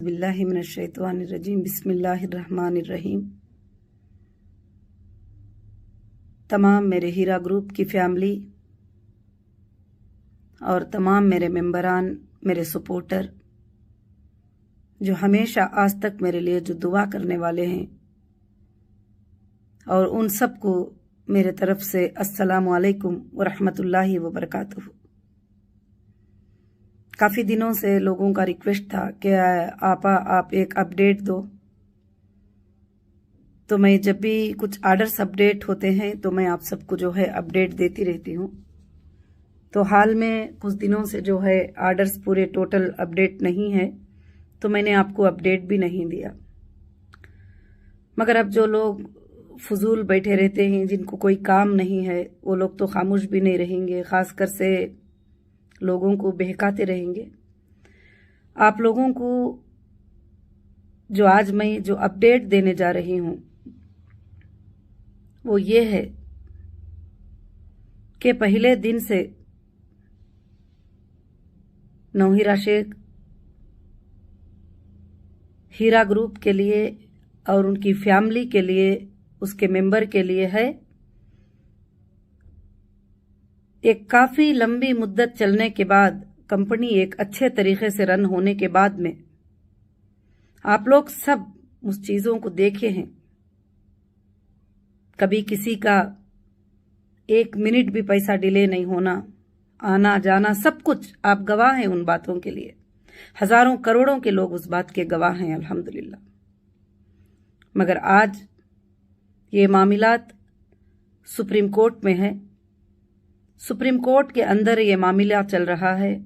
बिल्लाहि मिनश्शैतानिर्रजीम बिस्मिल्लाहिर्रहमानिर्रहीम। तमाम मेरे हीरा ग्रुप की फैमिली और तमाम मेरे मेंबरान, मेरे सपोर्टर जो हमेशा आज तक मेरे लिए जो दुआ करने वाले हैं, और उन सबको मेरे तरफ से अस्सलामु अलैकुम व रहमतुल्लाहि व बरकातुहू। काफ़ी दिनों से लोगों का रिक्वेस्ट था कि आप एक अपडेट दो, तो मैं जब भी कुछ आर्डर्स अपडेट होते हैं तो मैं आप सबको जो है अपडेट देती रहती हूँ। तो हाल में कुछ दिनों से जो है आर्डर्स पूरे टोटल अपडेट नहीं है, तो मैंने आपको अपडेट भी नहीं दिया। मगर अब जो लोग फजूल बैठे रहते हैं, जिनको कोई काम नहीं है, वो लोग तो खामोश भी नहीं रहेंगे, खासकर से लोगों को बहकाते रहेंगे। आप लोगों को जो आज मैं जो अपडेट देने जा रही हूँ वो ये है कि पहले दिन से नौहीरा शेख हीरा ग्रुप के लिए और उनकी फैमिली के लिए, उसके मेंबर के लिए है, एक काफ़ी लंबी मुद्दत चलने के बाद, कंपनी एक अच्छे तरीके से रन होने के बाद में आप लोग सब उस चीज़ों को देखे हैं। कभी किसी का एक मिनट भी पैसा डिले नहीं होना, आना जाना सब कुछ आप गवाह हैं उन बातों के लिए। हजारों करोड़ों के लोग उस बात के गवाह हैं अल्हम्दुलिल्लाह। मगर आज ये मामलात सुप्रीम कोर्ट में है। सुप्रीम कोर्ट के अंदर ये मामला चल रहा है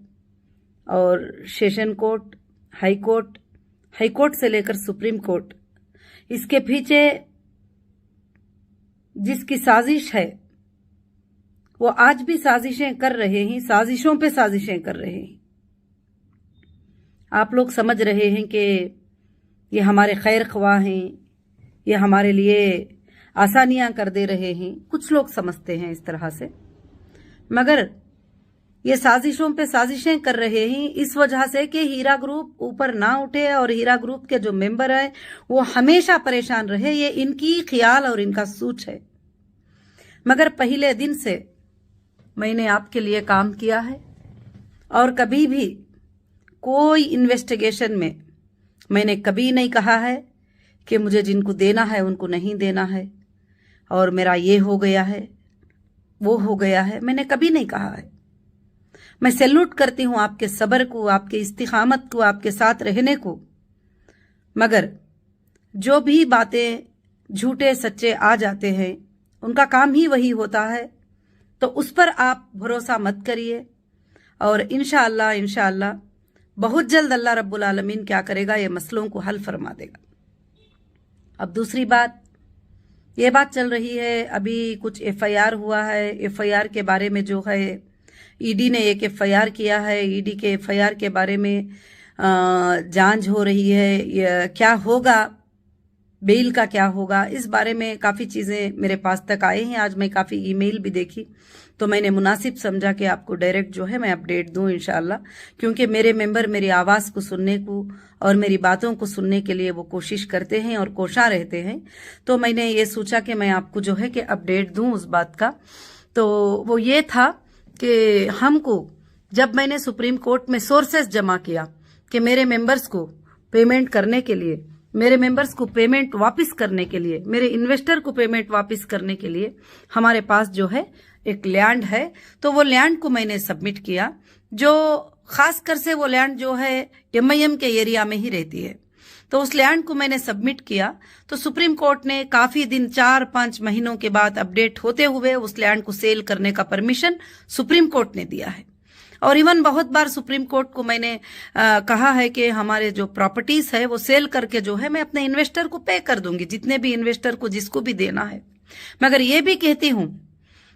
और सेशन कोर्ट, हाई कोर्ट से लेकर सुप्रीम कोर्ट, इसके पीछे जिसकी साजिश है वो आज भी साजिशें कर रहे हैं, साजिशों पे साजिशें कर रहे हैं। आप लोग समझ रहे हैं कि ये हमारे खैर ख्वाह हैं, ये हमारे लिए आसानियां कर दे रहे हैं, कुछ लोग समझते हैं इस तरह से। मगर ये साजिशों पे साजिशें कर रहे हैं इस वजह से कि हीरा ग्रुप ऊपर ना उठे और हीरा ग्रुप के जो मेंबर है वो हमेशा परेशान रहे। ये इनकी ख्याल और इनका सोच है। मगर पहले दिन से मैंने आपके लिए काम किया है और कभी भी कोई इन्वेस्टिगेशन में मैंने कभी नहीं कहा है कि मुझे जिनको देना है उनको नहीं देना है और मेरा ये हो गया है, वो हो गया है, मैंने कभी नहीं कहा है। मैं सैल्यूट करती हूं आपके सब्र को, आपके इस्तिकामत को, आपके साथ रहने को। मगर जो भी बातें झूठे सच्चे आ जाते हैं, उनका काम ही वही होता है, तो उस पर आप भरोसा मत करिए। और इंशाअल्लाह बहुत जल्द अल्लाह रब्बुल आलमीन क्या करेगा, ये मसलों को हल फरमा देगा। अब दूसरी बात, ये बात चल रही है, अभी कुछ FIR हुआ है। FIR के बारे में जो है ईडी ने एक FIR किया है। ईडी के FIR के बारे में जांच हो रही है। क्या होगा, बेल का क्या होगा, इस बारे में काफ़ी चीज़ें मेरे पास तक आए हैं। आज मैं काफ़ी ईमेल भी देखी, तो मैंने मुनासिब समझा कि आपको डायरेक्ट जो है मैं अपडेट दूं इंशाअल्लाह, क्योंकि मेरे मेंबर मेरी आवाज़ को सुनने को और मेरी बातों को सुनने के लिए वो कोशिश करते हैं और कोशा रहते हैं। तो मैंने ये सोचा कि मैं आपको जो है कि अपडेट दूं उस बात का। तो वो ये था कि हमको, जब मैंने सुप्रीम कोर्ट में सोर्सेस जमा किया कि मेरे मेंबर्स को पेमेंट करने के लिए, मेरे मेंबर्स को पेमेंट वापस करने के लिए, मेरे इन्वेस्टर को पेमेंट वापस करने के लिए हमारे पास जो है एक लैंड है, तो वो लैंड को मैंने सबमिट किया। जो खासकर से वो लैंड जो है MIM के एरिया में ही रहती है, तो उस लैंड को मैंने सबमिट किया। तो सुप्रीम कोर्ट ने काफी दिन, 4-5 महीनों के बाद अपडेट होते हुए उस लैंड को सेल करने का परमिशन सुप्रीम कोर्ट ने दिया है। और इवन बहुत बार सुप्रीम कोर्ट को मैंने कहा है कि हमारे जो प्रॉपर्टीज है वो सेल करके जो है मैं अपने इन्वेस्टर को पे कर दूंगी, जितने भी इन्वेस्टर को जिसको भी देना है। मगर ये भी कहती हूं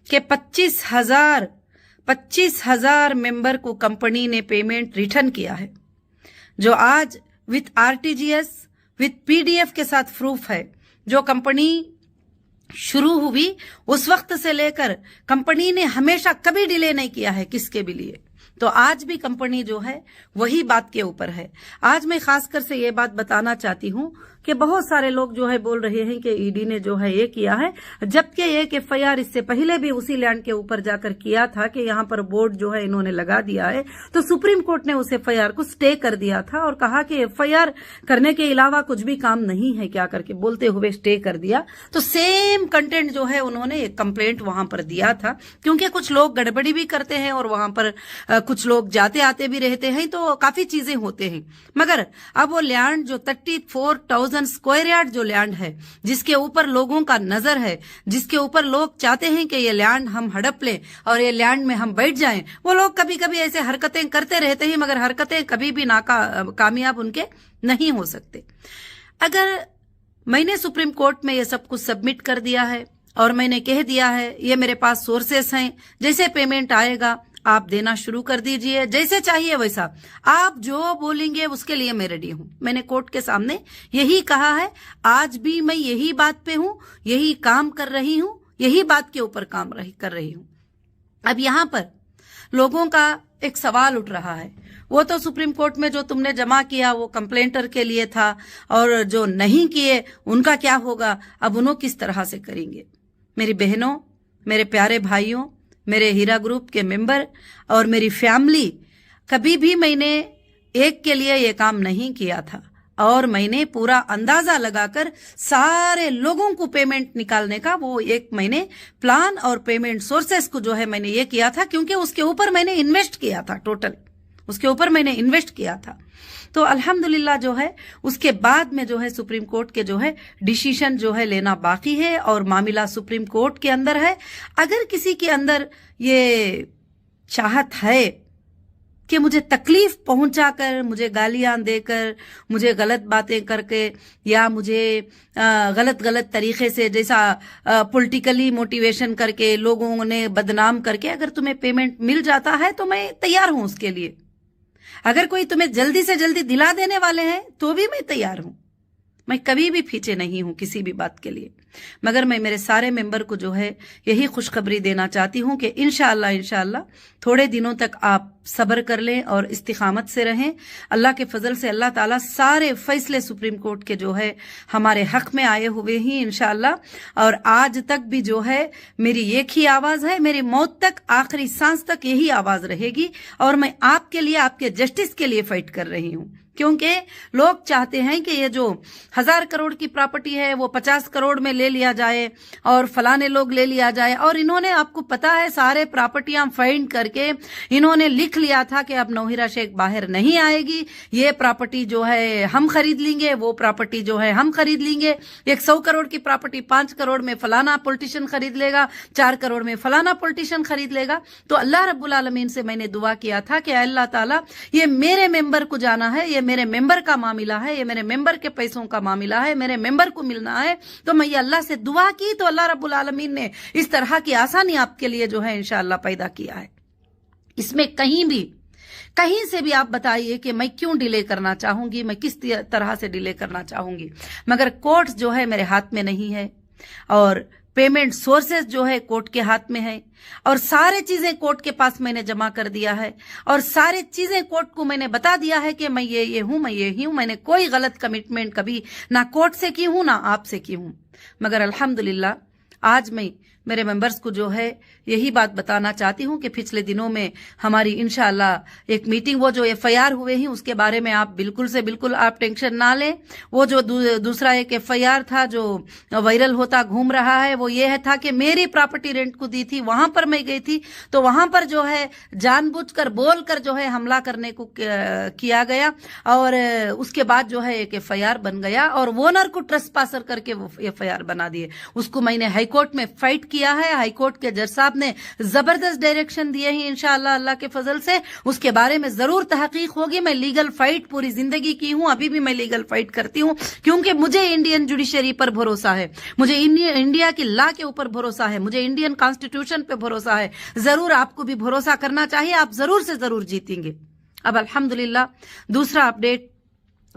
कि 25,000 मेंबर को कंपनी ने पेमेंट रिटर्न किया है, जो आज विथ RTGS विथ PDF के साथ प्रूफ है। जो कंपनी शुरू हुई उस वक्त से लेकर कंपनी ने हमेशा कभी डिले नहीं किया है किसके भी लिए। तो आज भी कंपनी जो है वही बात के ऊपर है। आज मैं खासकर से ये बात बताना चाहती हूँ कि बहुत सारे लोग जो है बोल रहे हैं कि ईडी ने जो है ये किया है, जबकि एक एफआईआर इससे पहले भी उसी लैंड के ऊपर जाकर किया था कि यहाँ पर बोर्ड जो है इन्होंने लगा दिया है। तो सुप्रीम कोर्ट ने उस एफआईआर को स्टे कर दिया था और कहा कि एफआईआर करने के अलावा कुछ भी काम नहीं है क्या करके बोलते हुए स्टे कर दिया। तो सेम कंटेंट जो है उन्होंने एक कंप्लेंट वहां पर दिया था, क्योंकि कुछ लोग गड़बड़ी भी करते हैं और वहां पर कुछ लोग जाते आते भी रहते हैं, तो काफी चीजें होते हैं। मगर अब वो लैंड जो 34,000 स्क्वायर यार्ड जो लैंड है, जिसके ऊपर लोगों का नजर है, जिसके ऊपर लोग चाहते हैं कि ये लैंड हम हड़प लें और ये लैंड में हम बैठ जाएं, वो लोग कभी कभी ऐसे हरकतें करते रहते हैं, मगर हरकतें कभी भी कामयाब उनके नहीं हो सकते। अगर मैंने सुप्रीम कोर्ट में ये सब कुछ सबमिट कर दिया है और मैंने कह दिया है ये मेरे पास सोर्सेस हैं, जैसे पेमेंट आएगा आप देना शुरू कर दीजिए, जैसे चाहिए वैसा, आप जो बोलेंगे उसके लिए मैं रेडी हूं। मैंने कोर्ट के सामने यही कहा है, आज भी मैं यही बात पे हूं, यही काम कर रही हूं, यही बात के ऊपर काम कर रही हूं। अब यहां पर लोगों का एक सवाल उठ रहा है, वो तो सुप्रीम कोर्ट में जो तुमने जमा किया वो कंप्लेंटर के लिए था, और जो नहीं किए उनका क्या होगा, अब उन्हों किस तरह से करेंगे। मेरी बहनों, मेरे प्यारे भाइयों, मेरे हीरा ग्रुप के मेंबर और मेरी फैमिली, कभी भी मैंने एक के लिए ये काम नहीं किया था, और मैंने पूरा अंदाजा लगाकर सारे लोगों को पेमेंट निकालने का वो एक महीने प्लान और पेमेंट सोर्सेस को जो है मैंने ये किया था, क्योंकि उसके ऊपर मैंने इन्वेस्ट किया था, टोटल उसके ऊपर मैंने इन्वेस्ट किया था। तो अल्हम्दुलिल्लाह जो है उसके बाद में जो है सुप्रीम कोर्ट के जो है डिसीजन जो है लेना बाकी है, और मामला सुप्रीम कोर्ट के अंदर है। अगर किसी के अंदर ये चाहत है कि मुझे तकलीफ पहुंचाकर, मुझे गालियां देकर, मुझे गलत बातें करके, या मुझे गलत तरीके से जैसा पॉलिटिकली मोटिवेशन करके, लोगों ने बदनाम करके अगर तुम्हें पेमेंट मिल जाता है तो मैं तैयार हूं उसके लिए। अगर कोई तुम्हें जल्दी से जल्दी दिला देने वाले हैं तो भी मैं तैयार हूं। मैं कभी भी पीछे नहीं हूं किसी भी बात के लिए। मगर मैं मेरे सारे मेंबर को जो है यही खुशखबरी देना चाहती हूं कि इंशाअल्लाह थोड़े दिनों तक आप सब्र कर लें और इस्तिकामत से रहें। अल्लाह के फजल से अल्लाह ताला सारे फैसले सुप्रीम कोर्ट के जो है हमारे हक में आए हुए ही इंशाअल्लाह। और आज तक भी जो है मेरी एक ही आवाज है, मेरी मौत तक, आखिरी सांस तक यही आवाज रहेगी, और मैं आपके लिए, आपके जस्टिस के लिए फाइट कर रही हूं। क्योंकि लोग चाहते हैं कि ये जो 1000 करोड़ की प्रॉपर्टी है वो 50 करोड़ में ले लिया जाए और फलाने लोग ले लिया जाए। और इन्होंने, आपको पता है, सारे प्रॉपर्टियां फाइंड करके इन्होंने लिख लिया था कि अब नौहिरा शेख बाहर नहीं आएगी, ये प्रॉपर्टी जो है हम खरीद लेंगे, वो प्रॉपर्टी जो है हम खरीद लेंगे। 100 करोड़ की प्रॉपर्टी 5 करोड़ में फलाना पॉलिटिशियन खरीद लेगा, 4 करोड़ में फलाना पॉलिटिशियन खरीद लेगा। तो अल्लाह रब्बुल आलमीन से मैंने दुआ किया था कि अल्लाह ताला ये मेरे मेंबर को जाना है, ये मेरे मेंबर का मामला है, ये मेरे मेंबर के पैसों का मामला है, मेरे मेंबर को मिलना है। तो मैं ये अल्लाह से दुआ की तो अल्लाह रब्बुल आलमीन ने इस तरह की आसानी आपके लिए जो है इंशाअल्लाह पैदा किया है। इसमें कहीं से भी आप बताइए कि मैं क्यों डिले करना चाहूंगी, मैं किस तरह से डिले करना चाहूंगी, मगर कोर्ट जो है मेरे हाथ में नहीं है, और पेमेंट सोर्सेस जो है कोर्ट के हाथ में है, और सारे चीजें कोर्ट के पास मैंने जमा कर दिया है, और सारी चीजें कोर्ट को मैंने बता दिया है कि मैं ये हूं, मैं ये ही हूं। मैंने कोई गलत कमिटमेंट कभी ना कोर्ट से की हूं ना आपसे की हूं। मगर अल्हम्दुलिल्लाह आज मैं मेरे मेंबर्स को जो है यही बात बताना चाहती हूं कि पिछले दिनों में हमारी इंशाअल्लाह एक मीटिंग, वो जो एफआईआर हुए हैं उसके बारे में आप बिल्कुल से बिल्कुल आप टेंशन ना लें। वो जो दूसरा एक एफआईआर था जो वायरल होता घूम रहा है, वो ये है था कि मेरी प्रॉपर्टी रेंट को दी थी, वहां पर मैं गई थी, तो वहां पर जो है जानबूझकर बोलकर जो है हमला करने को किया गया, और उसके बाद जो है एक एफआईआर बन गया, और ओनर को ट्रेसपासर करके वो एफआईआर बना दिए। उसको मैंने हाईकोर्ट में फाइट किया है, हाईकोर्ट के जज साहब ने जबरदस्त डायरेक्शन दिए हैं इंशाअल्लाह अल्लाह के फजल से। उसके बारे में जरूर तहकीक होगी। मैं लीगल फाइट पूरी जिंदगी की हूं, अभी भी मैं लीगल फाइट करती हूं, क्योंकि मुझे इंडियन जुडिशरी पर भरोसा है, मुझे इंडिया की लॉ के ऊपर भरोसा है, मुझे इंडियन कॉन्स्टिट्यूशन पे भरोसा है। जरूर आपको भी भरोसा करना चाहिए, आप जरूर से जरूर जीतेंगे। अब अल्हम्दुलिल्लाह दूसरा अपडेट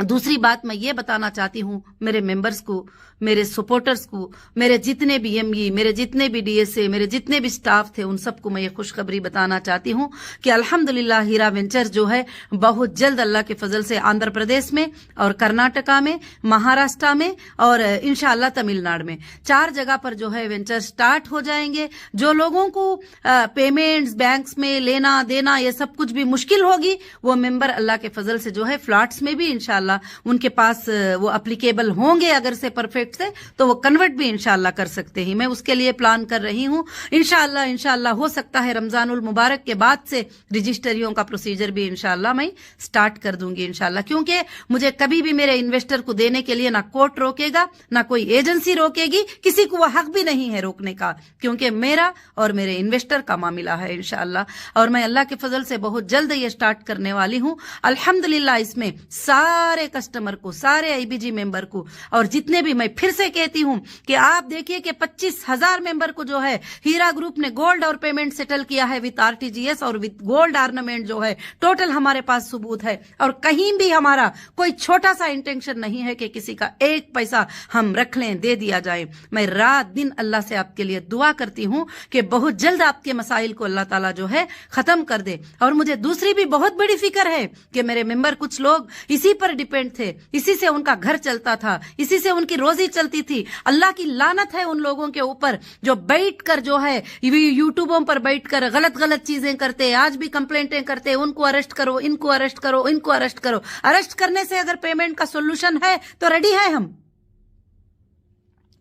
दूसरी बात मैं ये बताना चाहती हूँ मेरे मेंबर्स को, मेरे सपोर्टर्स को, मेरे जितने भी एमई, मेरे जितने भी डीएसए, मेरे जितने भी स्टाफ थे, उन सबको मैं ये खुशखबरी बताना चाहती हूँ कि अल्हम्दुलिल्लाह हीरा वेंचर्स जो है बहुत जल्द अल्लाह के फजल से आंध्र प्रदेश में और कर्नाटका में, महाराष्ट्र में और इंशाअल्लाह तमिलनाडु में 4 जगह पर जो है वेंचर स्टार्ट हो जाएंगे। जो लोगों को पेमेंट्स बैंक्स में लेना देना ये सब कुछ भी मुश्किल होगी, वो मेंबर अल्लाह के फजल से जो है फ्लैट्स में भी इंशाअल्लाह उनके पास वो एप्लीकेबल होंगे, अगर से परफेक्ट से तो वो कन्वर्ट भी इंशाअल्लाह कर सकते हैं। मैं उसके लिए प्लान कर रही हूं। इंशाअल्लाह हो सकता है रमजानुल मुबारक के बाद से रजिस्ट्रियों का प्रोसीजर भी इंशाअल्लाह मैं स्टार्ट कर दूंगी इंशाअल्लाह, क्योंकि मुझे कभी भी मेरे इन्वेस्टर को देने के लिए ना कोर्ट रोकेगा ना कोई एजेंसी रोकेगी, किसी को वो हक भी नहीं है रोकने का, क्योंकि मेरा और मेरे इन्वेस्टर का मामला है इंशाअल्लाह। और मैं अल्लाह के फजल से बहुत जल्द ये स्टार्ट करने वाली हूं अल्हम्दुलिल्लाह। इसमें सारे कस्टमर को, सारे आईबीजी मेंबर को, और जितने भी, मैं फिर से कहती हूं कि आप देखिए कि 25,000 मेंबर को जो है हीरा ग्रुप ने गोल्ड और पेमेंट सेटल किया है विद आरटीजीएस और विद गोल्ड ऑर्नामेंट जो है टोटल हमारे पास सबूत है। और कहीं भी हमारा कोई छोटा सा इंटेंशन नहीं है कि किसी का एक पैसा हम रख लें, दे दिया जाए। मैं रात दिन अल्लाह से आपके लिए दुआ करती हूं कि बहुत जल्द आपके मसाइल को अल्लाह ताला जो है खत्म कर दे। और मुझे दूसरी भी बहुत बड़ी फिक्र है कि मेरे मेंबर कुछ लोग इसी पर डिपेंड थे, इसी से उनका घर चलता था, इसी से उनकी रोजी चलती थी। अल्लाह की लानत है उन लोगों के ऊपर जो बैठकर जो है यूट्यूबों पर बैठकर गलत गलत चीजें करते, आज भी कंप्लेंटें करते, उनको अरेस्ट करो, इनको अरेस्ट करो, इनको अरेस्ट करो। अरेस्ट करने से अगर पेमेंट का सोल्यूशन है तो रेडी है हम,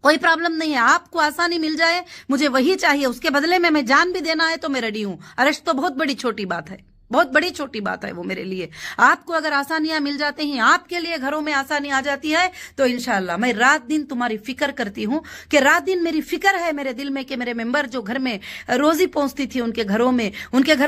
कोई प्रॉब्लम नहीं है। आपको आसानी मिल जाए, मुझे वही चाहिए, उसके बदले में मैं जान भी देना है तो मैं रेडी हूं। अरेस्ट तो बहुत बड़ी छोटी बात है, बहुत बड़ी छोटी बात है वो मेरे लिए। आपको अगर आसानियां मिल जाती हैं, आपके लिए घरों में आसानी आ जाती है तो इंशाअल्लाह मैं रात दिन तुम्हारी फिक्र करती हूं कि रात दिन मेरी फिक्र है मेरे दिल में कि मेरे मेंबर जो घर में रोजी पहुंचती थी उनके घरों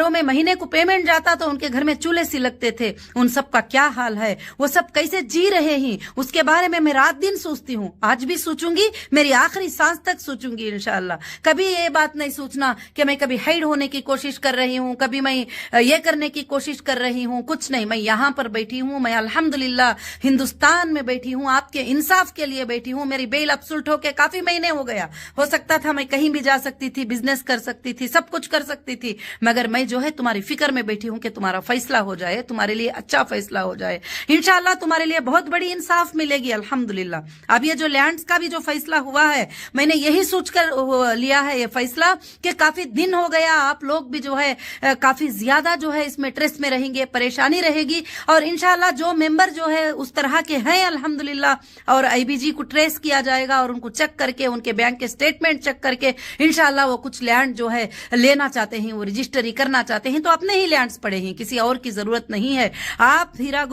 में महीने को पेमेंट जाता तो उनके घर में चूल्हे सिलकते थे, उन सब का क्या हाल है, वो सब कैसे जी रहे हैं, उसके बारे में मैं रात दिन सोचती हूं। आज भी सोचूंगी, मेरी आखिरी सांस तक सोचूंगी इंशाअल्लाह। कभी ये बात नहीं सोचना कि मैं कभी हाइड होने की कोशिश कर रही हूं, कभी मैं ये करने की कोशिश कर रही हूं, कुछ नहीं। मैं यहां पर बैठी हूं, मैं अल्हम्दुलिल्लाह हिंदुस्तान में बैठी हूं, आपके इंसाफ के लिए बैठी हूं। मेरी बेल अब्सुल्ट होके काफी महीने हो गया, हो सकता था मैं कहीं भी जा सकती थी, बिजनेस कर सकती थी, सब कुछ कर सकती थी, मगर मैं जो है तुम्हारी फिक्र में बैठी हूं कि तुम्हारा फैसला हो जाए, तुम्हारे लिए अच्छा फैसला हो जाए। इंशाअल्लाह तुम्हारे लिए बहुत बड़ी इंसाफ मिलेगी अल्हम्दुलिल्लाह। अब ये जो लैंड्स का भी जो फैसला हुआ है, मैंने यही सोचकर लिया है ये फैसला कि काफी दिन हो गया, आप लोग भी जो है काफी ज्यादा जो है इसमें ट्रेस में रहेंगे, परेशानी रहेगी। और इंशाअल्लाह जो मेंबर जो है उस तरह के हैं अल्हम्दुलिल्लाह, और आईबीजी को ट्रेस किया जाएगा और उनको चेक करके, उनके बैंक के स्टेटमेंट चेक करके इंशाअल्लाह वो कुछ लैंड जो है लेना चाहते हैं, वो रजिस्ट्री करना चाहते हैं तो अपने ही लैंड्स पड़े हैं, किसी और की जरूरत नहीं है। आप हीरा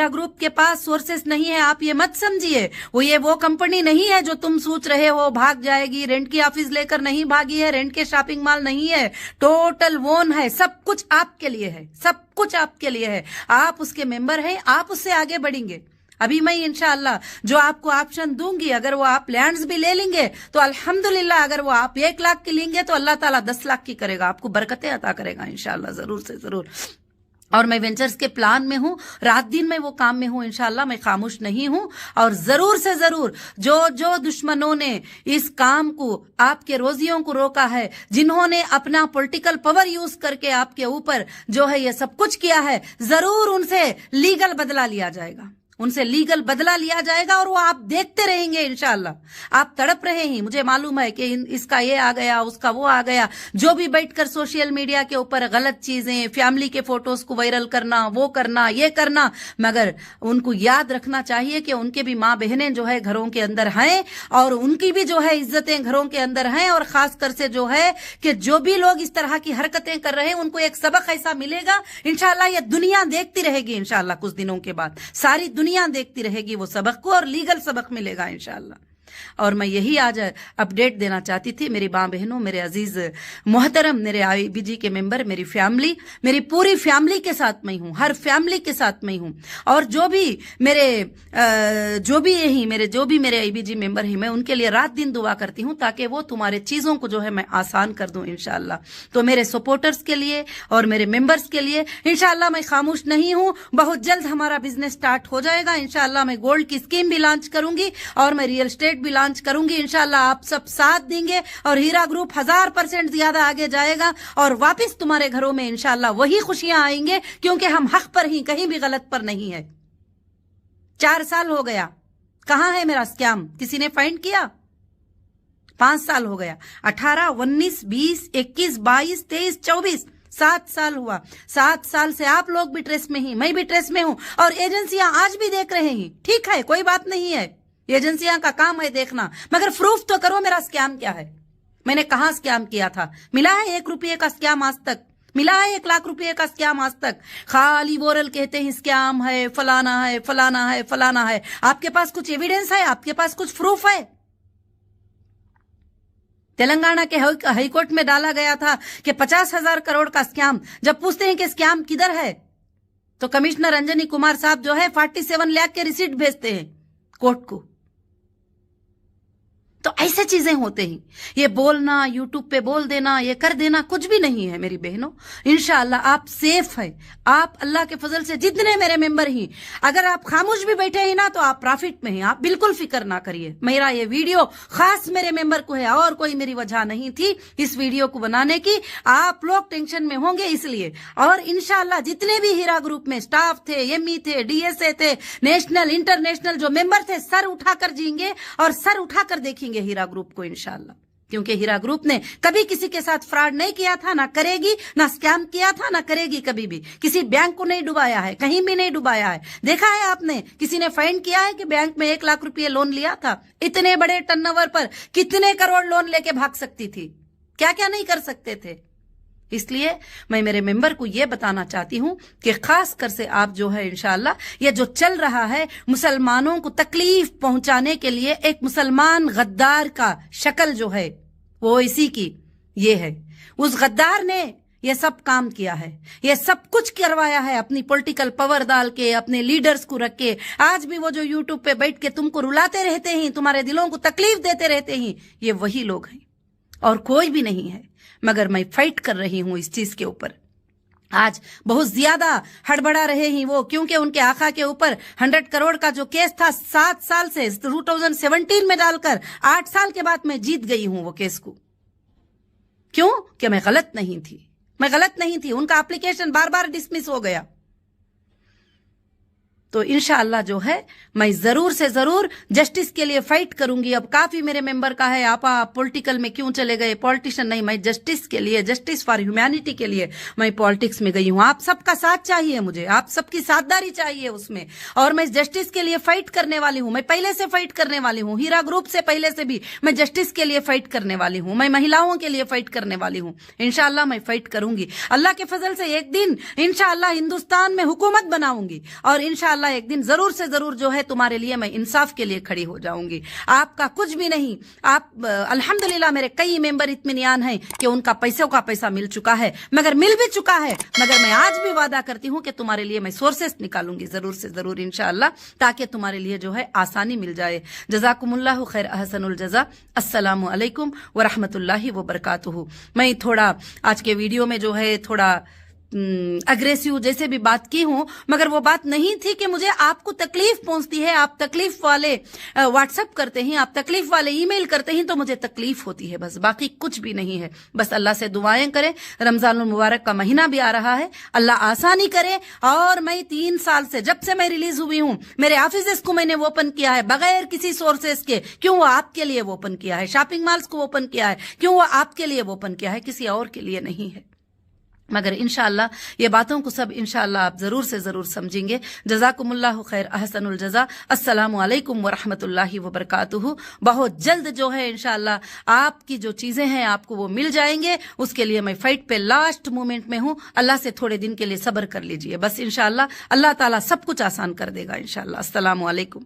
ग्रुप के पास सोर्सेस नहीं है, आप ये मत समझिए। वो कंपनी नहीं है जो तुम सोच रहे हो भाग जाएगी, रेंट की ऑफिस लेकर नहीं भागी है, रेंट के शॉपिंग मॉल नहीं है, टोटल ओन है, सब कुछ आपके लिए है, सब कुछ आपके लिए है। आप उसके मेंबर हैं, आप उससे आगे बढ़ेंगे। अभी मैं इंशाअल्लाह जो आपको ऑप्शन दूंगी, अगर वो आप लैंड्स भी ले लेंगे तो अल्हम्दुलिल्लाह, अगर वो आप 1 लाख की लेंगे तो अल्लाह ताला 10 लाख की करेगा, आपको बरकतें अता करेगा इंशाअल्लाह, जरूर से जरूर। और मैं वेंचर्स के प्लान में हूं, रात दिन मैं वो काम में हूं इंशाअल्लाह, मैं खामोश नहीं हूं। और जरूर से जरूर जो दुश्मनों ने इस काम को, आपके रोजियों को रोका है, जिन्होंने अपना पॉलिटिकल पावर यूज करके आपके ऊपर जो है ये सब कुछ किया है, जरूर उनसे लीगल बदला लिया जाएगा, उनसे लीगल बदला लिया जाएगा। और वो आप देखते रहेंगे इंशाअल्लाह। आप तड़प रहे हैं, मुझे मालूम है कि इसका ये आ गया, उसका वो आ गया, जो भी बैठकर सोशल मीडिया के ऊपर गलत चीजें, फैमिली के फोटोज को वायरल करना, वो करना, ये करना, मगर उनको याद रखना चाहिए कि उनके भी माँ बहनें जो है घरों के अंदर हैं और उनकी भी जो है इज्जतें घरों के अंदर हैं। और खासकर से जो है कि जो भी लोग इस तरह की हरकतें कर रहे हैं उनको एक सबक ऐसा मिलेगा इंशाअल्लाह, ये दुनिया देखती रहेगी इंशाअल्लाह, कुछ दिनों के बाद सारी दुनिया देखती रहेगी वो सबक को, और लीगल सबक मिलेगा इंशाअल्लाह। اور میں یہی آج اپڈیٹ دینا چاہتی تھی میری ماں بہنوں, میرے عزیز محترم, میرے IBG کے ممبر, میری فیملی, میری پوری فیملی کے ساتھ میں ہوں, ہر فیملی کے ساتھ میں ہوں. اور جو بھی میرے IBG ممبر ہیں, میں ان کے لیے رات دن دعا کرتی ہوں تاکہ وہ تمہارے چیزوں کو جو ہے میں آسان کر دوں انشاءاللہ. تو میرے سپورٹرز کے لیے اور میرے ممبرز کے لیے انشاءاللہ میں خاموش نہیں ہوں. بہت جلد ہمارا بزنس سٹارٹ ہو جائے گا انشاءاللہ. میں گولڈ کی اسکیم بھی لانچ کروں گی اور میں ریئل اسٹیٹ بھی لانچ کروں گی انشاءاللہ. آپ سب ساتھ دیں گے اور ہیرا گروپ 1000% زیادہ آگے جائے گا اور واپس تمہارے گھروں میں انشاءاللہ وہی خوشیاں آئیں گے, کیونکہ ہم حق پر ہی, کہیں بھی غلط پر نہیں ہے. 4 سال ہو گیا, کہاں ہے میرا اسکیم؟ کسی نے فائنڈ کیا؟ 5 سال ہو گیا, 18, 19, 20, 21, 22, 23, 24, 7 سال ہوا. 7 سال سے آپ لوگ بھی ٹریس میں ہی, میں بھی ٹریس میں ہوں, اور ایجنسیاں آج بھی دیکھ رہے ہیں. ٹھیک ہے, کوئی بات نہیں ہے, ایجنسیاں کا کام ہے دیکھنا, مگر پروف تو کرو میرا اسکیم کیا ہے, میں نے کہاں اسکیم کیا تھا. ملا ہے 1 روپے کا اسکیم آج تک؟ ملا ہے 1 لاکھ روپے کا اسکیم آج تک؟ خالی وورل کہتے ہیں اسکیم ہے, فلانا ہے, فلانا ہے, فلانا ہے. آپ کے پاس کچھ ایویڈنس ہے؟ آپ کے پاس کچھ پروف ہے؟ تلنگانہ کے ہائی کورٹ میں ڈالا گیا تھا کہ 50,000 کروڑ کا اسکیم. جب پوچھتے ہیں کہ اسکیم کدھر ہے تو کمشنر انجنی کمار صاحب جو ہے 47 لاکھ کے ریسیٹ بھیجتے ہیں کورٹ کو. تو ایسے چیزیں ہوتے ہیں. یہ بولنا, یوٹیوب پہ بول دینا, یہ کر دینا کچھ بھی نہیں ہے میری بہنوں. انشاءاللہ آپ سیف ہے. آپ اللہ کے فضل سے جتنے میرے ممبر ہیں, اگر آپ خاموش بھی بیٹھے ہیں نا تو آپ پرافٹ میں ہیں. آپ بالکل فکر نہ کریے. میرا یہ ویڈیو خاص میرے ممبر کو ہے, اور کوئی میری وجہ نہیں تھی اس ویڈیو کو بنانے کی. آپ لوگ ٹینشن میں ہوں گے اس لیے. اور انشاءاللہ جتنے بھی ہیرا گروپ میں سٹاف تھے, ME تھے, DSA تھے, نیشنل انٹرنیشنل جو ممبر تھے, سر اٹھا کر جئیں گے اور سر اٹھا کر دیکھیں گے ہیرا گروپ کو انشاءاللہ. کیونکہ ہیرا گروپ نے کبھی کسی کے ساتھ فراڈ نہیں کیا تھا, نہ کرے گی, نہ اسکیم کیا تھا, نہ کرے گی کبھی بھی. کسی بینک کو نہیں ڈبایا ہے, کہیں بھی نہیں ڈبایا ہے. دیکھا ہے آپ نے, کسی نے فائنڈ کیا ہے کہ بینک میں 1 لاکھ روپے لون لیا تھا؟ اتنے بڑے ٹرن اوور پر کتنے کروڑ لون لے کے بھاگ سکتی تھی, کیا کیا نہیں کر سکتے تھے. اس لیے میں میرے ممبر کو یہ بتانا چاہتی ہوں کہ خاص کر سے آپ جو ہے انشاءاللہ یہ جو چل رہا ہے مسلمانوں کو تکلیف پہنچانے کے لیے, ایک مسلمان غدار کا شکل جو ہے وہ اسی کی یہ ہے. اس غدار نے یہ سب کام کیا ہے, یہ سب کچھ کروایا ہے اپنی پولیٹیکل پاور ڈال کے, اپنے لیڈرز کو رکھ کے. آج بھی وہ جو یوٹیوب پہ بیٹھ کے تم کو رلاتے رہتے ہیں, تمہارے دلوں کو تکلیف دیتے رہتے ہیں, یہ وہی لوگ ہیں اور کوئی بھی نہیں ہے. مگر میں فائٹ کر رہی ہوں اس چیز کے اوپر. آج بہت زیادہ ہڑبڑا رہے ہیں وہ, کیونکہ ان کے آقا کے اوپر 100 کروڑ کا جو کیس تھا 7 سال سے 2017 میں ڈال کر 8 سال کے بعد میں جیت گئی ہوں وہ کیس کو. کیوں کہ میں غلط نہیں تھی, میں غلط نہیں تھی. ان کا اپلیکیشن بار بار ڈسمس ہو گیا. تو انشاءاللہ جو ہے میں ضرور سے ضرور جسٹس کے لیے فائٹ کروں گی. اب کافی میرے ممبر کا ہے آپا پولیٹیکل میں کیوں چلے گئے, پولیٹیشن نہیں, میں جسٹس کے لیے, جسٹس فار ہیومینٹی کے لیے میں پالیٹکس میں گئی ہوں. آپ سب کا ساتھ چاہیے مجھے, آپ سب کی ساتھداری چاہیے اس میں. اور میں جسٹس کے لیے فائٹ کرنے والی ہوں, میں پہلے سے فائٹ کرنے والی ہوں. ہیرا گروپ سے پہلے سے بھی میں جسٹس کے لیے فائٹ کرنے والی ہوں, میں مہیلاؤں کے لیے فائٹ کرنے والی ہوں. انشاءاللہ میں فائٹ کروں گی. اللہ کے فضل سے ایک دن انشاءاللہ ہندوستان میں حکومت بناؤں گی, اور انشاءاللہ ایک دن ضرور سے ضرور جو ہے تمہارے لیے میں انصاف کے لیے کھڑی ہو جاؤں گی. آپ کا کچھ بھی نہیں. آپ الحمدللہ میرے کئی ممبر اطمینان ہیں کہ ان کا پیسوں کا پیسہ مل چکا ہے, مگر مل بھی چکا ہے, مگر میں آج بھی وعدہ کرتی ہوں کہ تمہارے لیے میں سورسز نکالوں گی ضرور سے ضرور انشاءاللہ, تاکہ تمہارے لیے جو ہے آسانی مل جائے. جزاکم اللہ خیر, احسن الجزا. السلام علیکم ورحمۃ اللہ وبرکاتہ. میں تھوڑا آج کے ویڈیو میں جو ہے تھوڑا اگریسیو جیسے بھی بات کی ہوں, مگر وہ بات نہیں تھی کہ مجھے آپ کو تکلیف پہنچتی ہے, آپ تکلیف والے واٹس ایپ کرتے ہیں, آپ تکلیف والے ای میل کرتے ہیں تو مجھے تکلیف ہوتی ہے, بس باقی کچھ بھی نہیں ہے. بس اللہ سے دعائیں کریں, رمضان المبارک کا مہینہ بھی آ رہا ہے, اللہ آسانی کرے. اور میں 3 سال سے جب سے میں ریلیز ہوئی ہوں, میرے آفیسز کو میں نے اوپن کیا ہے بغیر کسی سورسز کے. کیوں وہ آپ کے لیے اوپن کیا ہے, شاپنگ مالز کو اوپن کیا ہے, کیوں وہ آپ کے لیے اوپن کیا ہے, کسی اور کے لیے نہیں ہے. مگر انشاءاللہ یہ باتوں کو سب انشاءاللہ آپ ضرور سے ضرور سمجھیں گے. جزاکم اللہ خیر, احسن الجزا. السلام علیکم ورحمۃ اللہ وبرکاتہ. بہت جلد جو ہے انشاءاللہ آپ کی جو چیزیں ہیں آپ کو وہ مل جائیں گے. اس کے لیے میں فائٹ پہ لاسٹ مومنٹ میں ہوں. اللہ سے تھوڑے دن کے لیے صبر کر لیجئے, بس انشاءاللہ اللہ تعالیٰ سب کچھ آسان کر دے گا انشاءاللہ. السلام علیکم.